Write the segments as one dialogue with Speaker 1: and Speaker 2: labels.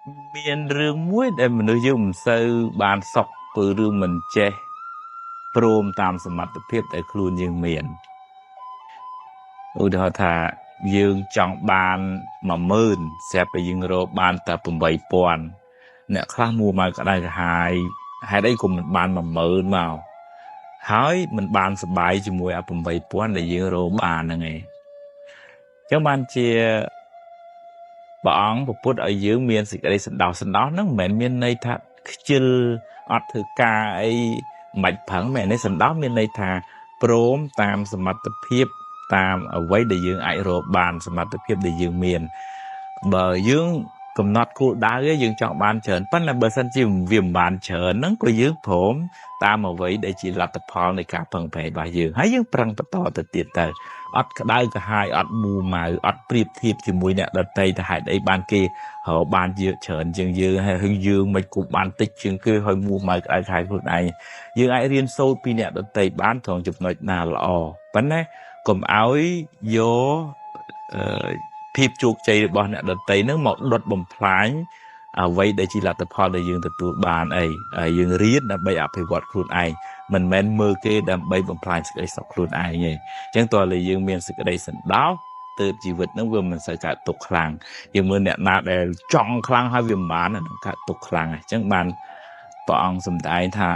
Speaker 1: miền rừng muối để mình nuôi dưỡng sâu bàn sọc từ rừng mình che prom tam sầm mặt tập phép tại khuôn dương miền ủa họ thà dương chọn bàn mà mơn sẽไปdương rô bànแต่ปุ่มใบปอนเนี่ยคลามัวมาก็ได้หายได้กลุ่มbàn mà mơn vào ហើយมันបានសបាយជាមួយអា8000ដែលយើងរកបានហ្នឹងឯងចឹងបានជាព្រះអង្គប្រពុតឲ្យយើងមានសេចក្តីសន្តោសហ្នឹងមិនមែនមានន័យថាខ្ជិលអត់ធ្វើការអីមិនប្រឹងមែនទេសន្តោសមានន័យថាព្រមតាមសមត្ថភាពតាមអ្វីដែលយើងអាចរកបានសមត្ថភាពដែលយើងមានបើយើងកំណត់គោលដៅយើងចង់បានច្រើនប៉ុន្តែបើសិនជាវាមិនបានច្រើនហ្នឹងក៏យើងព្រមតាមអ្វីដែលជាលទ្ធផលនៃការពឹងផ្អែករបស់យើងហើយយើងប្រឹងបន្តទៅទៀតទៅអត់ក្តៅក្រហាយអត់មូម៉ៅអត់ប្រៀបធៀបជាមួយអ្នកដទៃទៅហេតុអីបានគេរកបានយើងច្រើនជាងយើងហើយយើងមិនគប់បានតិចជាងគេហើយមូម៉ៅក្តៅក្រហាយខ្លួនឯងយើងអាចរៀនសូត្រពីអ្នកដទៃបានត្រង់ចំណុចណាល្អប៉ុន្តែកុំឲ្យយកភាពជោគជ័យរបស់អ្នកដទៃនឹងមកដុតបំផ្លាញអ្វីដែលជាលទ្ធផលដែលយើងទទួលបានអីយើងរៀនដើម្បីអភិវឌ្ឍខ្លួនឯងមិនមែនមើលគេដើម្បីបំផ្លាញសេចក្តីសុខខ្លួនឯងទេអញ្ចឹងតើយើងមានសេចក្តីសន្តោសទើបជីវិតនឹងវាមិនសូវកើតទុក្ខខ្លាំងយើងមើលអ្នកណាដែលចង់ខ្លាំងហើយវាមិនបាននឹងកើតទុក្ខខ្លាំងអញ្ចឹងបានព្រះអង្គសម្ដែងថា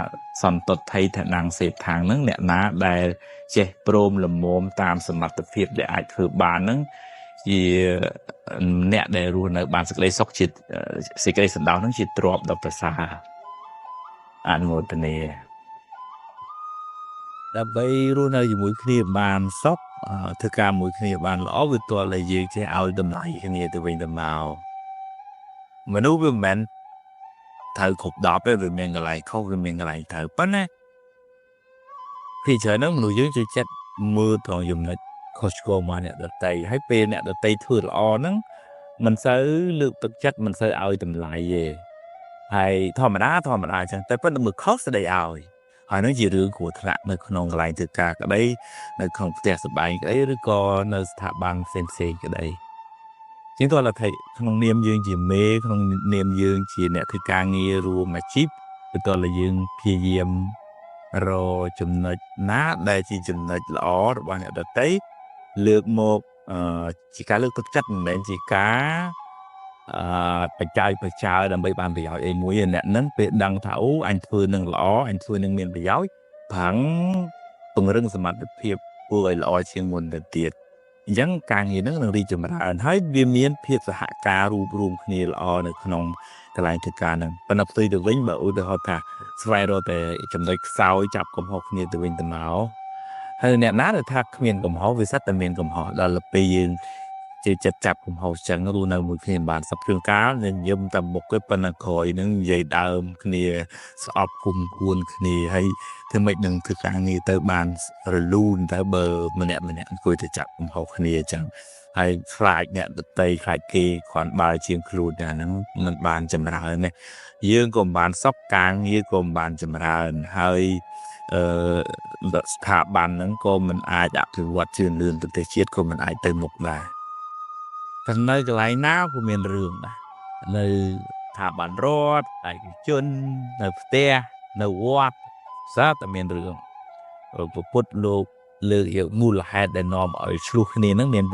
Speaker 1: សន្តតថៃឋានៈសេដ្ឋាងនឹងអ្នកណាដែលចេះព្រមលមមតាមសមត្ថភាពដែលអាចធ្វើបាននឹងជាអ្នកដែលរស់នៅបានសេចក្តីសុខជាសេចក្តីសន្តោសនឹងជាទ្រព្យដ៏ប្រសើរអនុមោទនាដើម្បីរស់នៅជាមួយគ្នាបានសុខធ្វើការមួយគ្នាបានល្អវាទាល់តែយើងចេះឲ្យតម្លៃគ្នាទៅវិញទៅមកមនុស្សវាមិនមែនត្រូវគ្រប់10ទេវាមានកន្លែងខុសវាមានកន្លែងត្រូវប៉ុន្តែពីច្រើនហ្នឹងមនុស្សយើងចូលចិត្តមើលត្រង់ចំណុចខុសឆ្គងមកអ្នកដទៃហើយពេលអ្នកដទៃធ្វើល្អហ្នឹងមិនសូវលើកទឹកចិត្តមិនសូវឲ្យតម្លៃទេហើយធម្មតាអញ្ចឹងតែប៉ុន្តែមើលខុសស្ដីឲ្យហើយនឹងជារឿងគ្រោះថ្នាក់នៅក្នុងកន្លែងធ្វើការក្តីនៅក្នុងផ្ទះសម្បែងក្តីឬក៏នៅស្ថាប័នផ្សេងក្តីជាងតើថាក្នុងនាមយើងជាមេក្នុងនាមយើងជាអ្នកធ្វើការងាររួមអាជីពទៅតើយើងព្យាយាមរកចំណុចណាដែលជាចំណុចល្អរបស់អ្នកដទៃលើកមកជាការលើកទឹកចិត្តមិនមែនជាការបច្ចាយដើម្បីបានប្រយោជន៍អីមួយអ្នកហ្នឹងពេលដឹងថាអូអញធ្វើនឹងល្អអញធ្វើនឹងមានប្រយោជន៍ប្រឹងពង្រឹងសមត្ថភាពធ្វើឲ្យល្អជាងមុនទៅទៀតអញ្ចឹងការងារហ្នឹងនឹងរីកចម្រើនហើយវាមានភាពសហការរួមគ្នាល្អនៅក្នុងកន្លែងធ្វើការហ្នឹងប៉ុន្តែផ្ទុយទៅវិញបើឧទាហរណ៍ថាស្វែងរកតែចំណុចខ្សោយចាប់កំហុសគ្នាទៅវិញទៅមកហើយអ្នកណាដែលថាគ្មានកំហុសវាសិតតែមានកំហុសដល់ពេលយើងជាចិត្តចាប់កំហុសចឹងរស់នៅមួយគ្នាបានសពគ្រឿងកាលញញឹមតែមុខទេប៉ុន្តែក្រោយហ្នឹងនិយាយដើមគ្នាស្អប់គុំគួនគ្នាហើយធ្វើម៉េចនឹងធ្វើការងារទៅបានរលូនទៅបើម្នាក់អង្គុយទៅចាប់កំហុសគ្នាចឹងហើយខ្លាចអ្នកដទៃខ្លាចគេគ្រាន់បើជាងខ្លួនតែហ្នឹងមិនបានចម្រើនទេយើងក៏មិនបានសុខការងារក៏មិនបានចម្រើនហើយស្ថាប័នហ្នឹងក៏មិនអាចអភិវឌ្ឍជឿនលឿនប្រទេសជាតិក៏មិនអាចទៅមុខដែរតែនៅកន្លែងណាក៏មានរឿងដែរនៅស្ថាប័នរដ្ឋឯកជននៅផ្ទះនៅវត្តសាតែមានរឿងពុទ្ធលោកលើកយកមូលហេតុដែលនាំឲ្យឆ្លោះគ្នាហ្នឹងមាន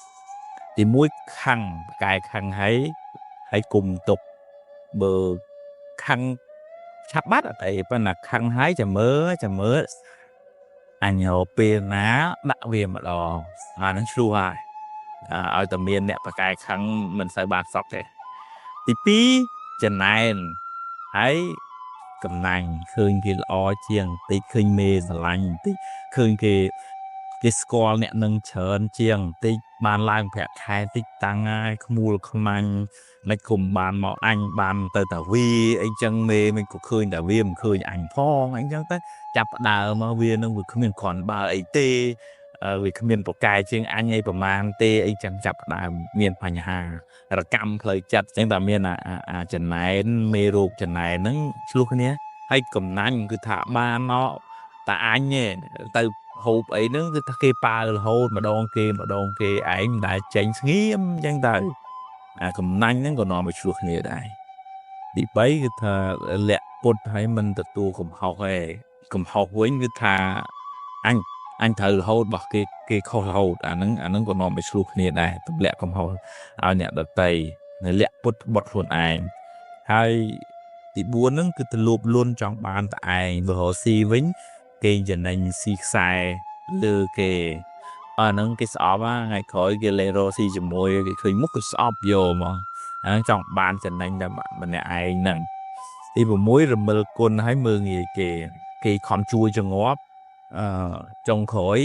Speaker 1: 6ទី1ខੰប្រកែខੰហើយគុំទុកបើខੰឆាប់បាត់អត់អីប៉ុន្តែខੰហើយចាំមើលអញរកពេលណាដាក់វាម្ដងអាហ្នឹងឆ្លោះហើយឲ្យតែមានអ្នកប្រកែខੰមិនសូវបានសក់ទេទី2ចំណែនហើយកំណាញ់ឃើញគេល្អជាងបន្តិចឃើញមេស្រឡាញ់បន្តិចឃើញគេស្គាល់អ្នកនឹងច្រើនជាងបន្តិចបានឡើងប្រាក់ខែតិចតាំងហើយខ្មួលខ្មាញ់មិនគុំបានមកអញបានទៅតាវាអីចឹងមេមិនក៏ឃើញតាវាមិនឃើញអញផងអីចឹងទៅចាប់ដើមមកវានឹងវាគ្មានគ្រាន់បើអីទេវាគ្មានប្រកែជាងអញអីប្រមាណទេអីចឹងចាប់ដើមមានបញ្ហារកម្មផ្លូវចិត្តចឹងតែមានអាចំណែនមេរោគចំណែនហ្នឹងឆ្លោះគ្នាហើយកំណាញ់គឺថាបានមកតាអញទៅហូបអីហ្នឹងគឺថាគេប៉ារហូតម្ដងគេឯងមិនដែលចេញស្ងៀមចឹងទៅ កំណាញ់ហ្នឹងក៏នាំឲ្យឆ្លោះគ្នាដែរទី3គឺថាលាក់ពុតឲ្យមិនទទួលកំហុសឯងកំហុសវិញគឺថាអញត្រូវរហូតរបស់គេខុសរហូតអាហ្នឹងក៏នាំឲ្យឆ្លោះគ្នាដែរទម្លាក់កំហុសឲ្យអ្នកដទៃនៅលាក់ពុតបត់ខ្លួនឯងហើយទី4ហ្នឹងគឺទៅលោភលន់ចង់បានតែឯងបើរកស៊ីវិញគេចំណេញស៊ីខ្សែលើគេអាហ្នឹងគេស្អប់ថ្ងៃក្រោយគេលេងរកស៊ីជាមួយគេឃើញមុខគេស្អប់យកមកអាហ្នឹងចង់បានចំណេញតែម្នាក់ឯងហ្នឹងទី6រមិលគុណឲ្យមើងងាយគេខំជួយចងាប់ចុងក្រោយ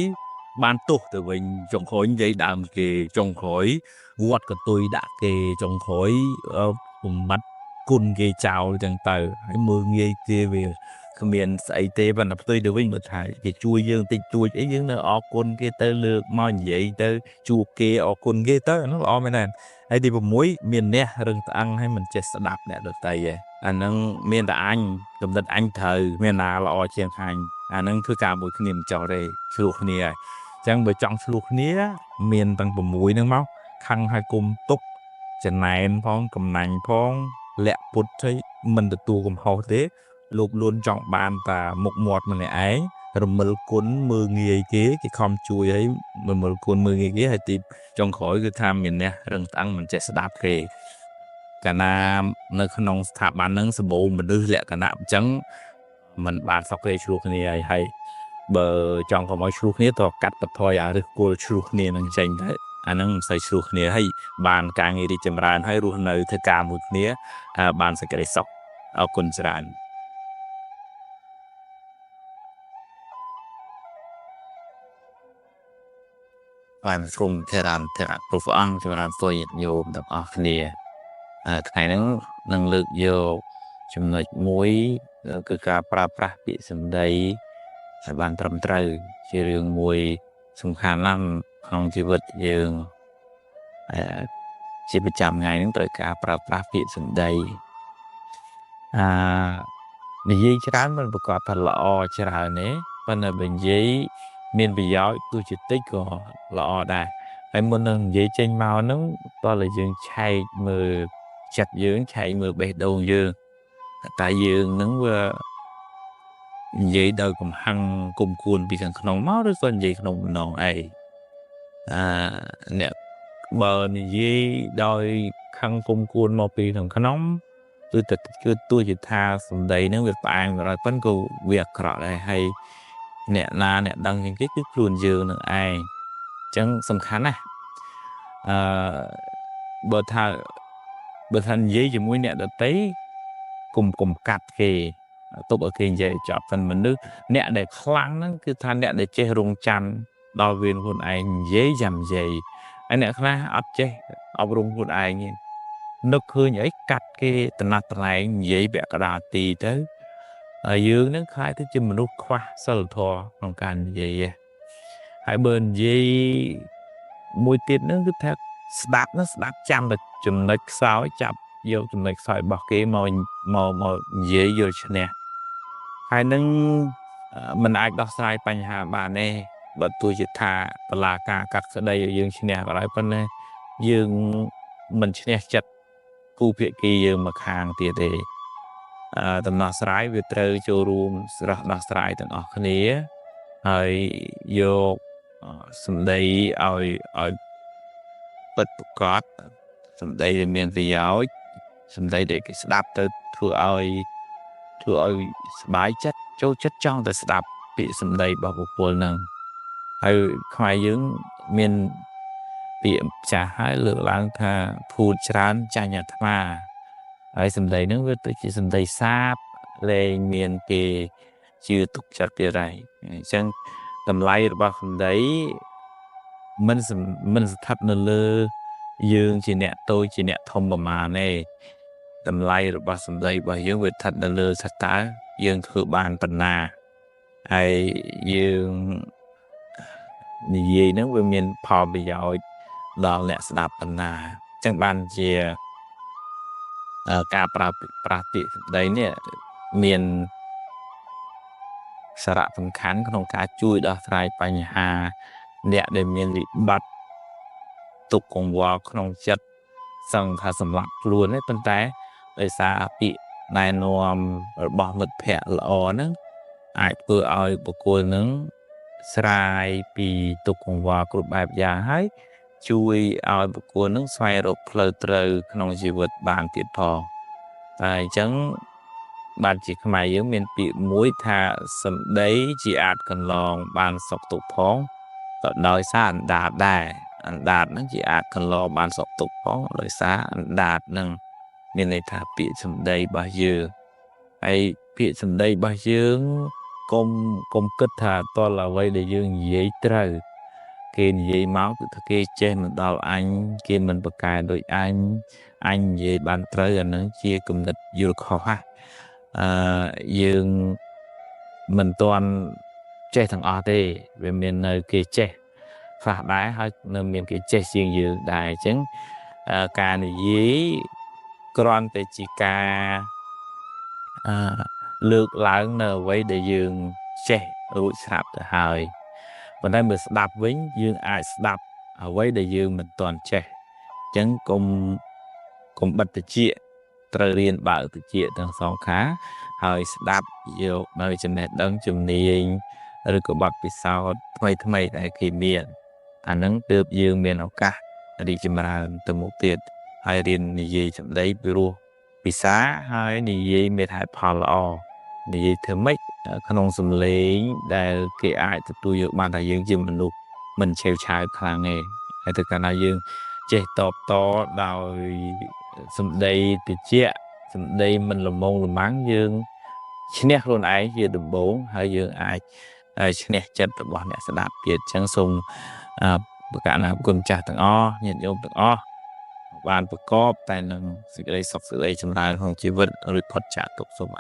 Speaker 1: បានទោសទៅវិញចុងក្រោយនិយាយដើមគេចុងក្រោយវត្តកតុយដាក់គេចុងក្រោយបំបត្តិគុណគេចោលចឹងទៅហើយមើងងាយគេវាគ្មានស្អីទេប៉ុន្តែផ្ទុយទៅវិញបើថាគេជួយយើងតិចតួចអីយើងនៅអរគុណគេទៅលើកមកនិយាយទៅជួបគេអរគុណគេទៅអានោះល្អមែនទេហើយទី6មានអ្នករឹងត្អឹងហើយមិនចេះស្ដាប់អ្នកដទៃឯងអាហ្នឹងមានតែអញកំណត់អញត្រូវមានណាល្អជាងអញអាហ្នឹងគឺការមួយគ្នាមិនចោះទេឆ្លោះគ្នាហើយអញ្ចឹងបើចង់ឆ្លោះគ្នាមានទាំង6ហ្នឹងមកខឹងឲ្យគុំទុកចំណែនផងកំណាញ់ផងលាក់ពុតឲ្យមិនទទួលកំហុសទេលោភលន់ចង់បានតាមុខមាត់ម្នាក់ឯងរមិលគុណមើងងាយគេខំជួយឲ្យរមិលគុណមើងងាយគេហើយទីចុងក្រោយគឺថាមានអ្នករឹងត្អឹងមិនចេះស្ដាប់គេកាលណានៅក្នុងស្ថាប័នហ្នឹងសម្បូរមនុស្សលក្ខណៈអញ្ចឹងมันបានសក់គេឆ្លោះគ្នាហើយបើចង់កុំឲ្យឆ្លោះគ្នាતોកាត់បន្ថយអាឫសគល់ឆ្លោះគ្នានឹងចេញទៅអាហ្នឹងមិនសូវឆ្លោះគ្នាហើយបានការងាររីកចម្រើនហើយរស់នៅធ្វើការមួយគ្នាបានសេចក្តីសុខអរគុណច្រើនបានក្រុមធរណព្រះអង្គចម្រើនពរញាតិញោមទាំងអស់គ្នាថ្ងៃហ្នឹងនឹងលើកយកចំណុចមួយគឺការប្រើប្រាស់ពាក្យសម្ដីឲ្យបានត្រឹមត្រូវជារឿងមួយសំខាន់ណាស់ក្នុងជីវិតយើងជាប្រចាំថ្ងៃហ្នឹងត្រូវការប្រើប្រាស់ពាក្យសម្ដីនិយាយច្រើនមិនប្រកបថាល្អច្រើនទេប៉ុន្តែបើនិយាយមានប្រយោជន៍ទោះជាតិចក៏ល្អដែរហើយមុននឹងនិយាយចេញមកហ្នឹងតើយើងឆែកមើលចិត្តយើងឆែកមើលបេះដូងយើងតែយើងហ្នឹងវានិយាយដោយកំហឹងគុំគួនពីខាងក្នុងមកឬក៏និយាយក្នុងម្ដងអីអ្នកបើនិយាយដោយខឹងគុំគួនមកពីខាងក្នុងគឺទោះជាថាសម្ដីហ្នឹងវាផ្អែមដល់ប៉ុន្តែក៏វាអាក្រក់ដែរហើយអ្នកដឹងជាងគេគឺខ្លួនយើងនឹងឯងអញ្ចឹងសំខាន់ណាស់បើថានិយាយជាមួយអ្នកដទៃគុំកាត់គេទុកឲ្យគេនិយាយចប់សិនមនុស្សអ្នកដែលខ្លាំងហ្នឹងគឺថាអ្នកដែលចេះរងចាំដល់វាខ្លួនឯងនិយាយចាំនិយាយហើយអ្នកខ្លះអត់ចេះអប់រំខ្លួនឯងទេនឹកឃើញអីកាត់គេតំណតំណែងនិយាយពាក់កណ្ដាលទីទៅហើយយើងនឹងខ្លាចទៅជាមនុស្សខ្វះសិលធម៌ក្នុងការនិយាយហើយបើនិយាយមួយទៀតហ្នឹងគឺថាស្ដាប់ចាំតែចំណុចខ្សោយចាប់យកចំណុចខ្សោយរបស់គេមកនិយាយយកឈ្នះហើយនឹងមិនអាចដោះស្រាយបញ្ហាបានទេបើទោះជាថាបលាការកាត់ក្តីឲ្យយើងឈ្នះក៏ដោយប៉ុន្តែយើងមិនឈ្នះចិត្តគូភាគីយើងមកខាងទៀតទេដំណោះស្រាយវាត្រូវចូលរួមស្រោះដោះស្រាយទាំងអស់គ្នាហើយយកសម្ដីឲ្យពិតប្រាកដសម្ដីដែលមានប្រយោជន៍សម្ដីដែលគេស្ដាប់ទៅធ្វើឲ្យសบายចិត្តចូលចិត្តចង់តែស្ដាប់ពាក្យសម្ដីរបស់បុគ្គលហ្នឹងហើយខ្មែរយើងមានពាក្យចាស់ហើយលើកឡើងថាភូតច្រើនចាញ់អាត្មាហើយសម្ដីហ្នឹងវាទៅជាសម្ដីសាបលែងមានគេជឿទុកចិត្តទៀតហើយអញ្ចឹងតម្លៃរបស់សម្ដីមិនស្ថិតនៅលើយើងជាអ្នកតូចជាអ្នកធំប្រមាណទេតម្លៃរបស់សម្ដីរបស់យើងវាស្ថិតនៅលើថាតើយើងធ្វើបានប៉ុណ្ណាហើយយើងនិយាយហ្នឹងវាមានផលប្រយោជន៍ដល់អ្នកស្ដាប់ប៉ុណ្ណាអញ្ចឹងបានជាការប្រើប្រាស់ពាក្យសម្ដីនេះមានសារៈសំខាន់ក្នុងការជួយដោះស្រាយបញ្ហាអ្នកដែលមានវិបត្តិទុក្ខកង្វល់ក្នុងចិត្ត សឹងថាសម្រាប់ខ្លួនទេប៉ុន្តែដោយសារពាក្យណែនាំរបស់មិត្តភ័ក្តិល្អហ្នឹងអាចធ្វើឲ្យបុគ្គលហ្នឹងស្រាយពីទុក្ខកង្វល់គ្រប់បែបយ៉ាងហើយជួយឲ្យបុគ្គលហ្នឹងស្វែងរកផ្លូវត្រូវក្នុងជីវិតបានទៀតផងតែអញ្ចឹងបានជាខ្មែរយើងមានពាក្យមួយថាសម្ដីជាអាចកន្លងបានសុខទុក្ខផងក៏ដោយសារអណ្ដាតដែរអណ្ដាតហ្នឹងជាអាចកន្លងបានសុខទុក្ខផងដោយសារអណ្ដាតហ្នឹងមានន័យថាពាក្យសម្ដីរបស់យើងហើយពាក្យសម្ដីរបស់យើងកុំគិតថាតលអ្វីដែលយើងនិយាយត្រូវគេនិយាយមកគឺថាគេចេះមិនដល់អញគេមិនប្រកែកដូចអញនិយាយបានត្រូវអានឹងជាគំនិតយល់ខុសហ្នឹងយើងមិនទាន់ចេះទាំងអស់ទេវាមាននៅគេចេះខ្លះដែរហើយនៅមានគេចេះជាងយើងដែរអញ្ចឹងការនិយាយគ្រាន់តែជាការលើកឡើងនៅអ្វីដែលយើងចេះរួចស្រាប់ទៅហើយប៉ុន្តែបើស្ដាប់វិញយើងអាចស្ដាប់អ្វីដែលយើងមិនទាន់ចេះអញ្ចឹងកុំបិទតិចត្រូវរៀនបើកតិចទាំងសងខាងហើយស្ដាប់យកនៅចំណេះដឹងជំនាញឬក៏បទពិសោធន៍ថ្មីដែលគេមានអានឹងទើបយើងមានឱកាសរីកចម្រើនទៅមុខទៀតហើយរៀននិយាយសម្ដីពីរោះពិសាហើយនិយាយមានហេតុផលល្អនិយាយធ្វើម៉េចក្នុងសំឡេងដែលគេអាចទទួលយកបានថាយើងជាមនុស្សមិនឆេវឆាវខ្លាំងទេហើយទៅកាលណាយើងចេះតបតដោយសម្ដីតិចសម្ដីមិនល្មងល្មាំងយើងឈ្នះខ្លួនឯងជាដំបូងហើយយើងអាចឈ្នះចិត្តរបស់អ្នកស្ដាប់ទៀតអញ្ចឹងសូមប្រកាសណាគុណចាស់ទាំងអស់ញាតិញោមទាំងអស់បានប្រកបតែនឹងសេចក្តីសុខសេចក្តីចម្រើនក្នុងជីវិតរួចផុតចាកទុក្ខសូម